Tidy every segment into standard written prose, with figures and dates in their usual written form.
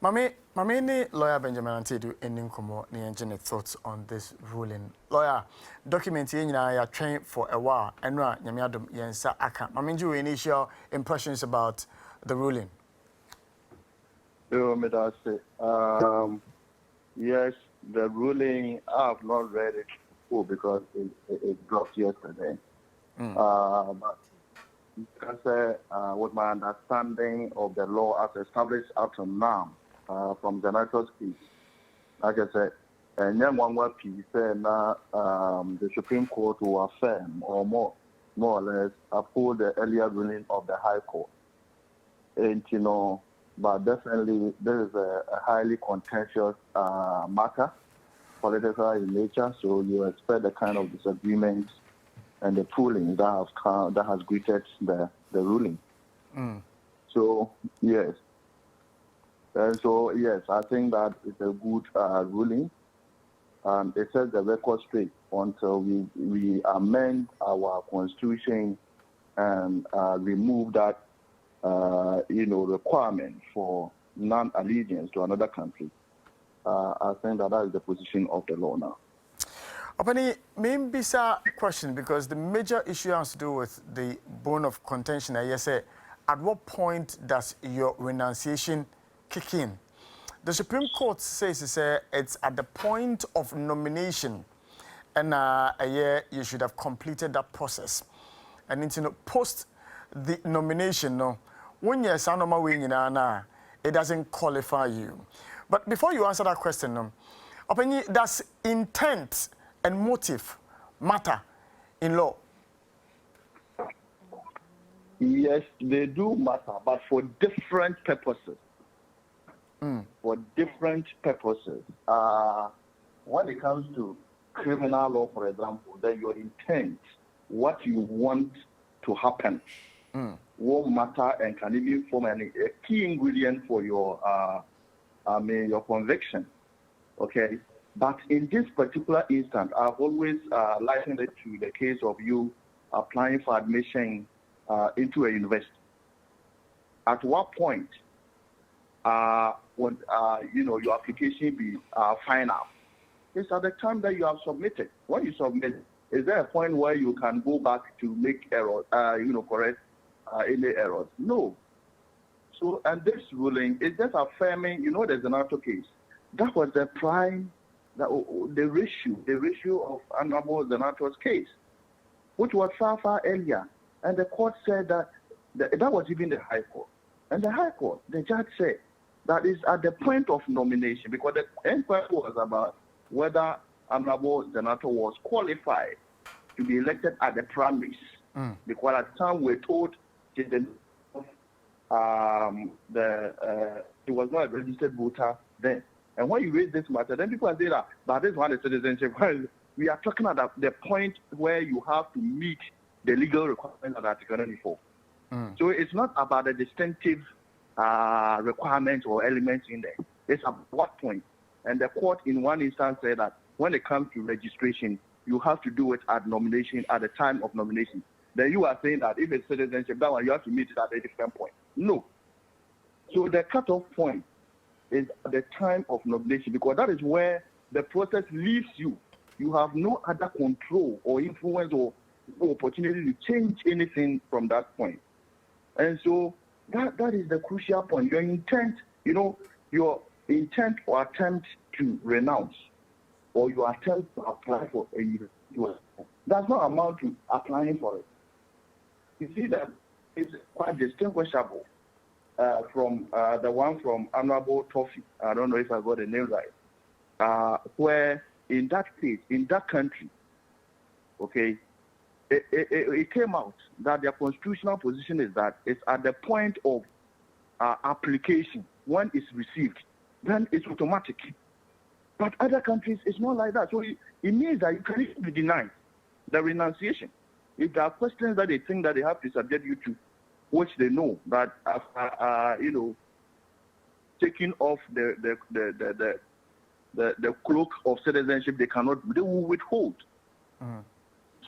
Mami ni lawyer Benjamin Antedu ending komo ni engine thoughts on this ruling. Lawyer, document yi nyina ya train for a while. Enra nyame adom yensa aka. Mami nju initial impressions about the ruling. Yes, the ruling I have not read it full because it dropped yesterday. But because with my understanding of the law as established up to now, from the United States, like I said, and then one piece said the Supreme Court will affirm or more or less uphold the earlier ruling of the High Court. And but definitely there is a highly contentious matter, political in nature, so you expect the kind of disagreements and the pooling that has greeted the ruling. So yes. And so yes, I think that it's a good ruling. It sets the record straight until we amend our constitution and remove that requirement for non-allegiance to another country. I think that is the position of the law now. Opani, maybe a question because the major issue has to do with the bone of contention. I say, at what point does your renunciation kick in? The Supreme Court says it's at the point of nomination, and you should have completed that process. And post the nomination, when you're sanoma winning, it doesn't qualify you. But before you answer that question, does intent and motive matter in law? Yes, they do matter, but for different purposes. For different purposes. When it comes to criminal law, for example, then your intent, what you want to happen, won't matter and can even form a key ingredient for your your conviction. Okay, but in this particular instance, I've always likened it to the case of you applying for admission into a university. At what point when your application be final? It's at the time that you have submitted. When you submit, is there a point where you can go back to make errors, correct any errors? No. So, and this ruling is just affirming, there's another case. That was the prime, the ratio of Honorable Zenato's case, which was far earlier. And the court said that that was even the High Court. And the High Court, the judge said that is at the point of nomination, because the inquiry was about whether Honorable Zenato was qualified to be elected at the primaries. Because at the time we're told he was not a registered voter then. And when you raise this matter, then people say that, but this one is citizenship. We are talking about the point where you have to meet the legal requirements of Article 94. So it's not about the distinctive requirements or elements in there. It's at what point. And the court in one instance said that when it comes to registration, you have to do it at nomination, at the time of nomination. Then you are saying that if it's citizenship, that one you have to meet it at a different point. No. So the cutoff point is at the time of nomination, because that is where the process leaves you. You have no other control or influence or opportunity to change anything from that point. And so that is the crucial point. Your intent, your intent or attempt to renounce, or your attempt to apply for a university, does not amount to applying for it. You see that it's quite distinguishable from the one from Honorable Toffee. I don't know if I got the name right. Where in that case, in that country, okay, it came out that their constitutional position is that it's at the point of application, when it's received, then it's automatic. But other countries, it's not like that. So it means that you can even be denied the renunciation. If there are questions that they think that they have to subject you to, which they know that taking off the cloak of citizenship, they cannot, they will withhold.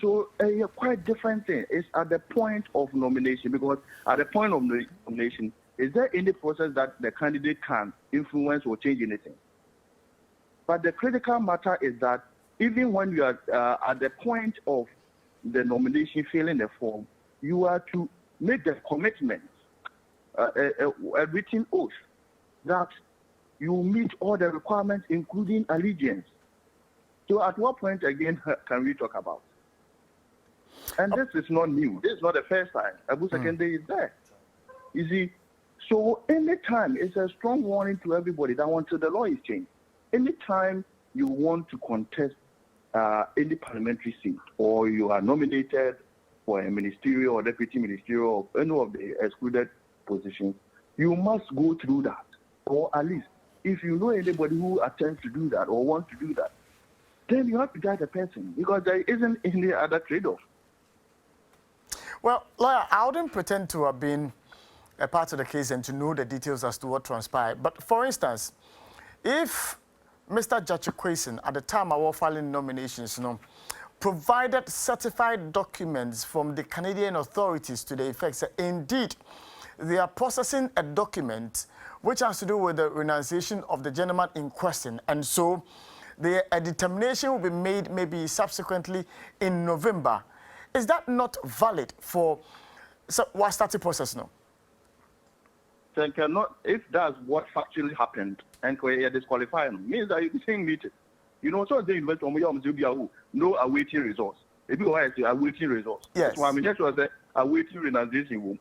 So a quite different thing is at the point of nomination, because at the point of nomination, is there any process that the candidate can influence or change anything? But the critical matter is that even when you are at the point of the nomination filling the form, you are to make the commitment, a written oath, that you meet all the requirements, including allegiance. So at what point, again, can we talk about? And this is not new. This is not the first time. Abu Sekende is there. You see, so anytime, it's a strong warning to everybody that until the law is changed, anytime you want to contest any parliamentary seat, or you are nominated for a ministerial or deputy ministerial or any of the excluded positions, you must go through that. Or at least, if you know anybody who attempts to do that or wants to do that, then you have to guide the person, because there isn't any other trade-off. Well, lawyer, I wouldn't pretend to have been a part of the case and to know the details as to what transpired. But for instance, if Mr. Jachikwason, at the time I was filing nominations, provided certified documents from the Canadian authorities to the effect that indeed they are processing a document which has to do with the renunciation of the gentleman in question, and so a determination will be made maybe subsequently in November. Is that not valid for what started process now? Then cannot, if that's what factually happened and you're disqualifying, means that you're saying meeting. You know, so they invest on no awaiting results. If you want to say awaiting results, yes. So I mean, just was the awaiting renunciation room.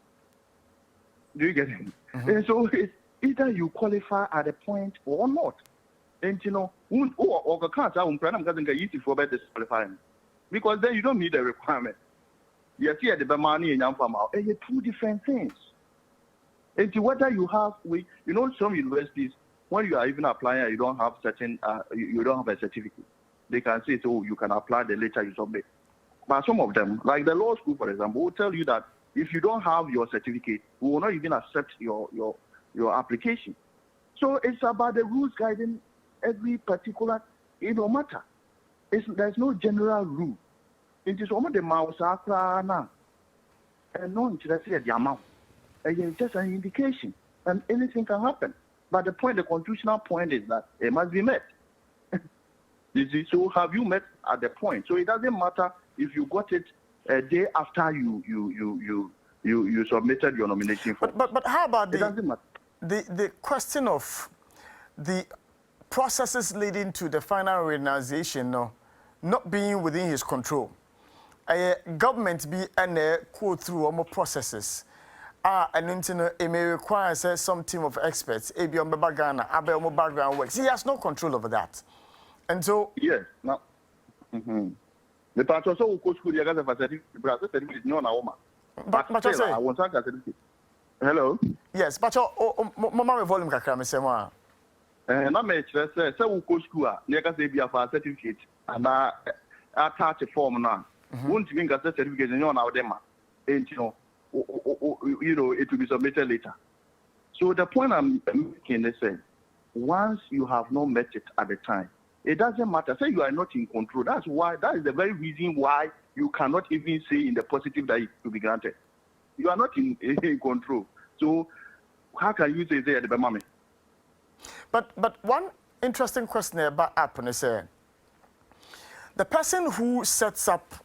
Do you get it? And so it's either you qualify at a point or not. And you know, or can't I'm going to easy for better disqualifying, because then you don't meet the requirement. You see at the money in Yamfama, and it's two different things. And whether you have, you know, some universities, when you are even applying, you don't have certain, you don't have a certificate. They can say, so you can apply the later you submit. But some of them, like the law school, for example, will tell you that if you don't have your certificate, we will not even accept your application. So it's about the rules guiding every particular, matter. There's no general rule. It is almost the mouse now, and no interest in the amount. It's just an indication, and anything can happen. But the constitutional point is that it must be met. You see, so have you met at the point? So it doesn't matter if you got it a day after you submitted your nomination form. But how about the question of the processes leading to the final renunciation not being within his control? Government be and go through all more processes. And it may require some team of experts, background works. He has no control over that. And so yes, now the part also go school, you got a certificate, no, but I want to certificate. Hello? Yes, but mama volume kakra me say mo. Na me chere say we go school na ka say bia for certificate and attach form na. Won't you get certificate no na dem ma. And you know, it will be submitted later. So the point I'm making is saying, once you have not met it at the time, it doesn't matter. Say you are not in control. That is the very reason why you cannot even say in the positive that it will be granted. You are not in control. So how can you say at the moment? But one interesting question about happen is the person who sets up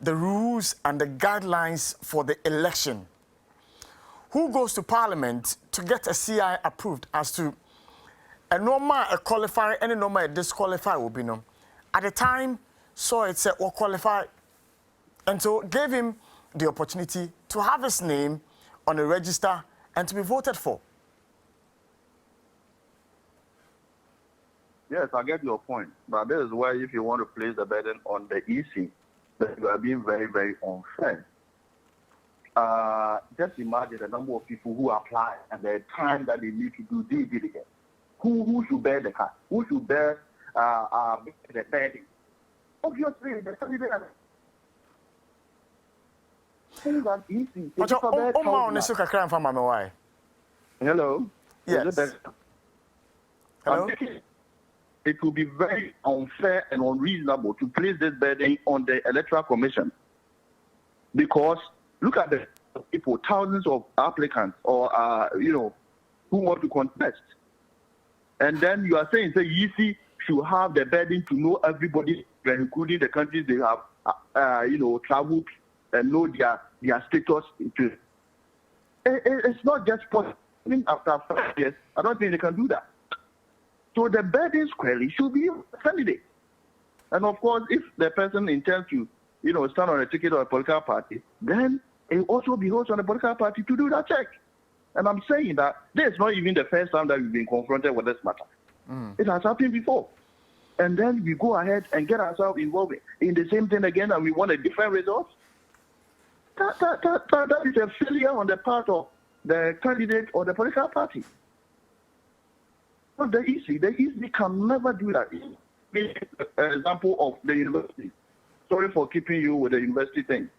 the rules and the guidelines for the election, who goes to Parliament to get a CI approved as to a normal, a qualifier, any normal, a disqualifier will be known. At the time, so it said, or qualified. And so gave him the opportunity to have his name on a register and to be voted for. Yes, I get your point. But this is why if you want to place the burden on the EC, that you are being very, very unfair. Just imagine the number of people who apply and the time that they need to do due diligence. Who should bear the cost? Who should bear the burden? Obviously, the candidate. Hello? Yes. Hello? It will be very unfair and unreasonable to place this burden on the Electoral Commission, because look at the people, thousands of applicants or who want to contest. And then you are saying, say, EC should have the burden to know everybody, including the countries they have, traveled and know their status. It's not just possible. After 5 years, I don't think they can do that. So the burden squarely should be a candidate. And of course, if the person intends to, stand on a ticket of a political party, then it also behoves on the political party to do that check. And I'm saying that this is not even the first time that we've been confronted with this matter. It has happened before. And then we go ahead and get ourselves involved in the same thing again, and we want a different result. That is a failure on the part of the candidate or the political party. Not the EC can never do that. An example of the university. Sorry for keeping you with the university thing.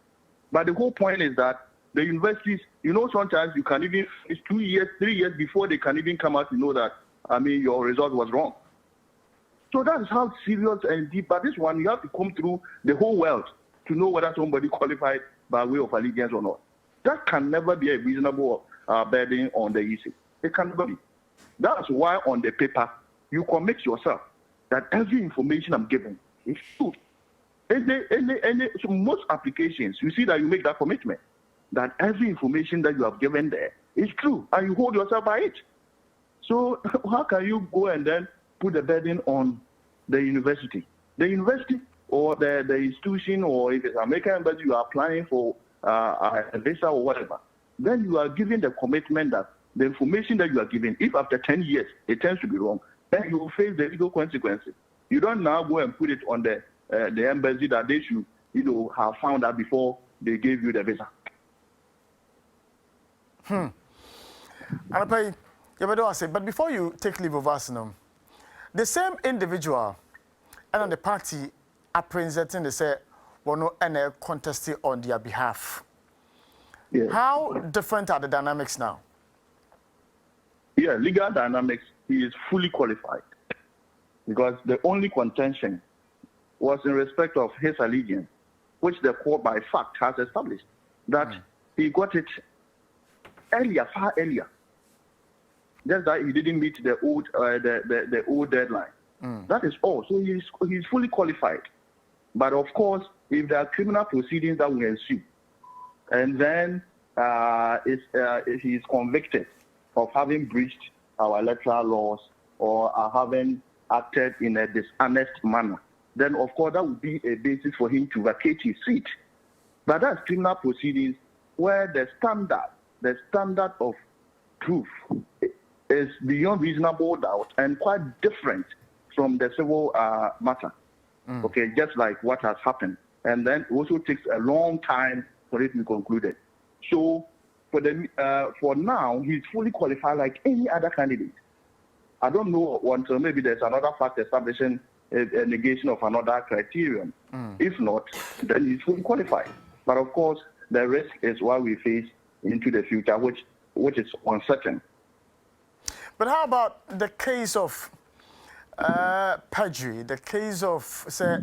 But the whole point is that the universities, sometimes you can even, it's 2 years, 3 years before they can even come out to know that, your result was wrong. So that is how serious and deep. But this one, you have to come through the whole world to know whether somebody qualified by way of allegiance or not. That can never be a reasonable burden on the EC. It can never be. That's why on the paper, you commit yourself that every information I'm giving is true. So most applications, you see that you make that commitment, that every information that you have given there is true, and you hold yourself by it. So how can you go and then put the burden on the university? The university or the institution, or if it's American embassy, you are applying for a visa or whatever, then you are giving the commitment that the information that you are giving, if after 10 years it tends to be wrong, then you will face the legal consequences. You don't now go and put it on the embassy that they should, have found out before they gave you the visa. But before you take leave of us, the same individual and the party are presenting, they say, and contesting on their behalf. Yes. How different are the dynamics now? Yeah, legal dynamics, he is fully qualified, because the only contention was in respect of his allegiance, which the court by fact has established that he got it earlier, far earlier. Just that he didn't meet the old deadline. That is all. So he's fully qualified. But of course, if there are criminal proceedings that will ensue, and then if he is convicted of having breached our electoral laws or having acted in a dishonest manner, then of course that would be a basis for him to vacate his seat. But that's criminal proceedings where the standard of proof is beyond reasonable doubt and quite different from the civil matter. Okay, just like what has happened. And then it also takes a long time for it to be concluded. So for now, he's fully qualified like any other candidate. I don't know until maybe there's another fact establishing a negation of another criterion. If not, then he's fully qualified. But of course, the risk is what we face into the future, which is uncertain. But how about the case of perjury, the case of, say,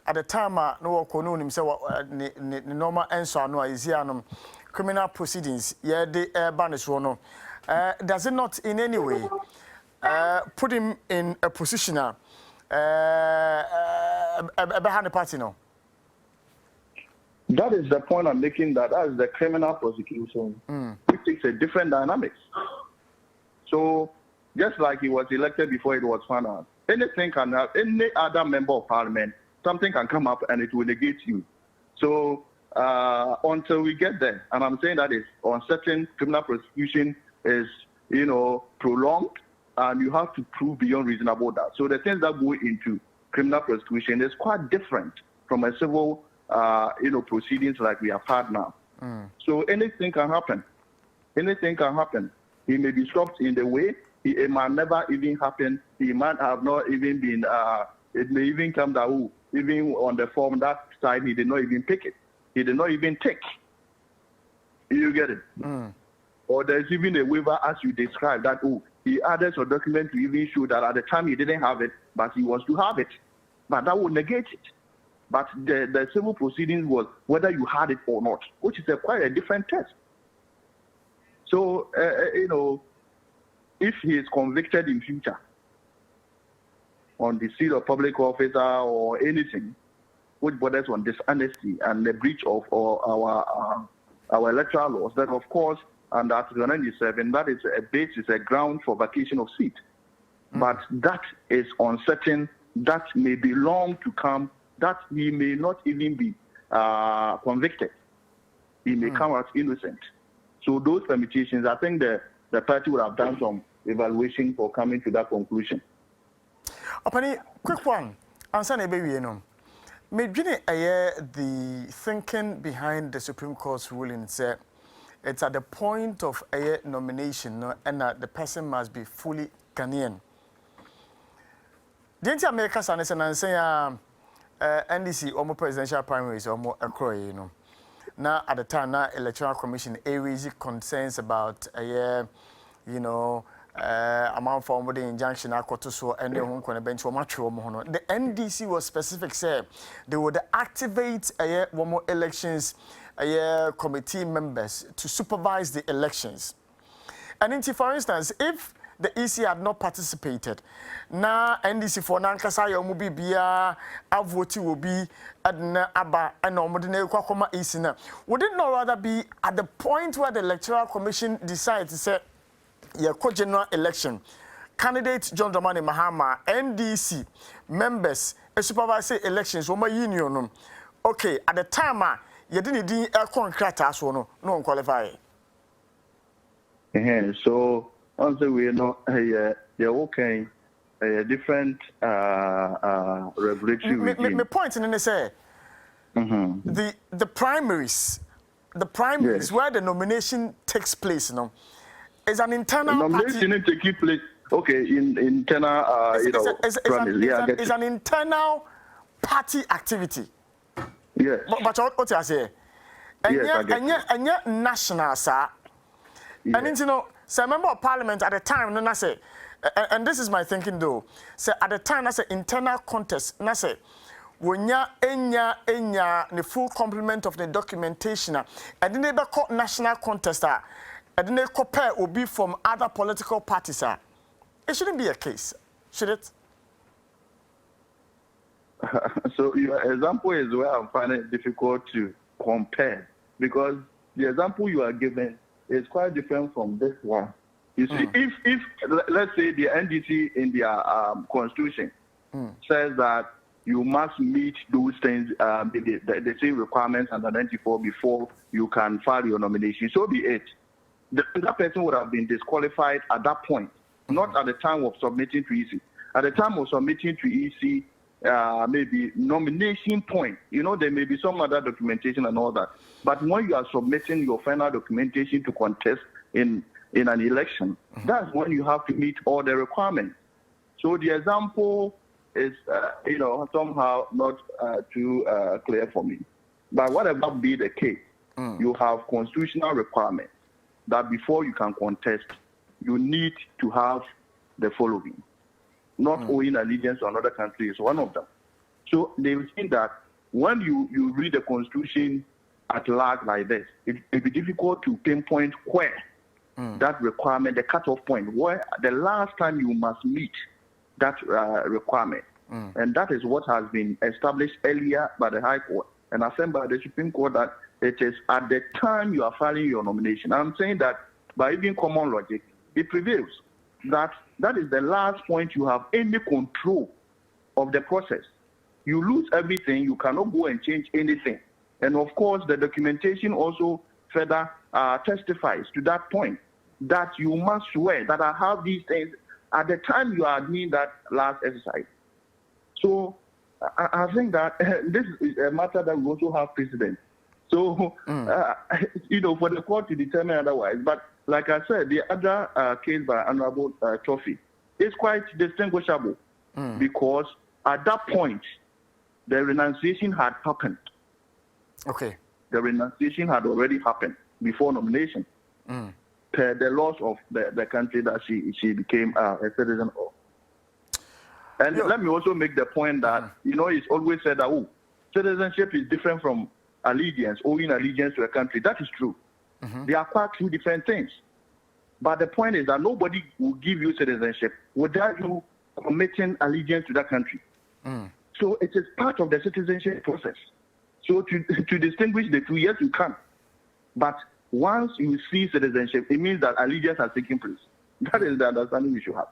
at the time, no one say normal answer no is here, criminal proceedings, yeah, the banish one. Does it not in any way put him in a position behind the party now? That is the point I'm making, that is the criminal prosecution, which takes a different dynamics. So, just like he was elected before it was found out, anything can happen. Any other member of parliament, something can come up and it will negate you. So, until we get there, and I'm saying that is uncertain, criminal prosecution is, prolonged, and you have to prove beyond reasonable doubt. So the things that go into criminal prosecution is quite different from a civil, proceedings like we have had now. So anything can happen. Anything can happen. He may be stopped in the way. It might never even happen. He might have not even been, it may even come that, even on the form that side, he did not even pick it. He did not even take. You get it? Or there's even a waiver as you described that, he added a document to even show that at the time he didn't have it, but he wants to have it. But that would negate it. But the civil proceedings was whether you had it or not, which is quite a different test. So, if he is convicted in future on the seat of public officer or anything which borders on dishonesty and the breach of our electoral laws, then of course, under Article 97, that is a basis, a ground for vacation of seat. But that is uncertain. That may be long to come. That he may not even be convicted. He may come out innocent. So those permutations, I think the party would have done some evaluation for coming to that conclusion. Opani, quick one. Answer no. Maybe the thinking behind the Supreme Court's ruling said it's at the point of a nomination, and that the person must be fully Ghanaian. The America Sanes and say NDC almost presidential primaries almost a now at the time now electoral commission raised concerns about amount for the injunction so and the home bench the NDC was specific say they would activate one more elections committee members to supervise the elections. And for instance, if the EC had not participated, now NDC for Nankasa Yomubi Bia Avoti will be at Aba and Omodine Kwakoma EC. Would it not rather be at the point where the electoral commission decides to say general election, candidate John Dramani Mahama, NDC members, a supervisory elections, Woma Union. Okay, at the time, you didn't contract as one, no qualify. So, also, we know they're okay, different regulatory regime. My point in the say, the primaries, yes, where the nomination takes place, is an internal nomination party. Taking place. Okay, in internal, it's an internal party activity. Yes. But what you say? And yet national, sir. Yes. And so member of parliament at the time, and I say, and this is my thinking though. So at the time, I say internal contest, and I say, when the full complement of the documentation, and then they call national contest, and then they compare will be from other political parties. It shouldn't be a case, should it? So your example is where I'm finding it difficult to compare, because the example you are given is quite different from this one. You see, if let's say the NDC in their constitution says that you must meet those things, the same requirements under 94 before you can file your nomination, so be it. That person would have been disqualified at that point, not at the time of submitting to EC. At the time of submitting to EC, maybe nomination point, there may be some other documentation and all that. But when you are submitting your final documentation to contest in an election, that's when you have to meet all the requirements. So the example is, somehow not too clear for me. But whatever be the case, you have constitutional requirements that before you can contest, you need to have the following. Not owing allegiance to another country is one of them. So they will think that when you read the constitution at large like this, it will be difficult to pinpoint where that requirement, the cutoff point, where the last time you must meet that requirement. And that is what has been established earlier by the High Court and affirmed by the Supreme Court, that it is at the time you are filing your nomination. I'm saying that by even common logic, it prevails. That is the last point you have any control of the process. You lose everything, you cannot go and change anything. And of course, the documentation also further testifies to that point, that you must swear that I have these things at the time you are doing that last exercise. So I think that this is a matter that we also have precedent. So, for the court to determine otherwise. But like I said, the other case by Honorable Trophy is quite distinguishable because at that point, the renunciation had happened. Okay. The renunciation had already happened before nomination per the laws of the country that she became a citizen of. And let me also make the point that, it's always said that, citizenship is different from allegiance, owing allegiance to a country. That is true. They are quite two different things. But the point is that nobody will give you citizenship without you committing allegiance to that country. So it is part of the citizenship process. So to distinguish the two, yes, you can. But once you see citizenship, it means that allegiance has taken place. That is the understanding we should have.